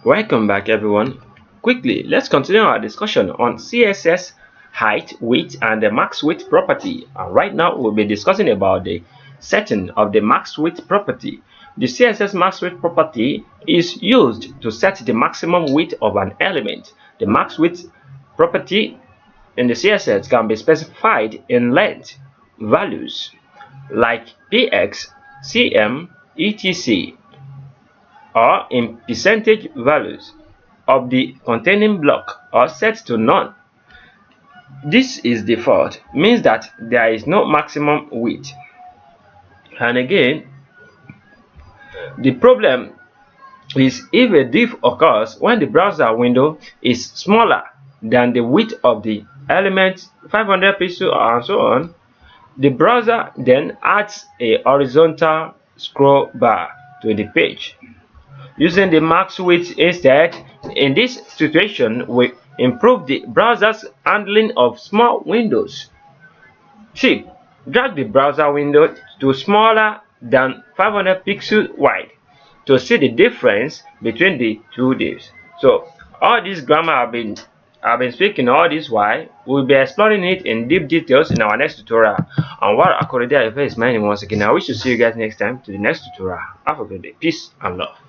Welcome back everyone. Quickly, let's continue our discussion on CSS height, width and the max width property. And right now we'll be discussing about the setting of the max width property. The CSS max width property is used to set the maximum width of an element. The max width property in the CSS can be specified in length values like px, cm, etc or in percentage values of the containing block or set to none. This is default, means that there is no maximum width. And again, the problem is if a diff occurs when the browser window is smaller than the width of the element 500 pixels and so on, the browser then adds a horizontal scroll bar to the page. Using the max width instead, in this situation, we improve the browser's handling of small windows. See, drag the browser window to smaller than 500 pixels wide to see the difference between the two divs. So, all this grammar I've been speaking all this while. We'll be exploring it in deep details in our next tutorial. Anwar, akorede, ayofe is my name once again. I wish to see you guys next time to the next tutorial. Have a good day. Peace and love.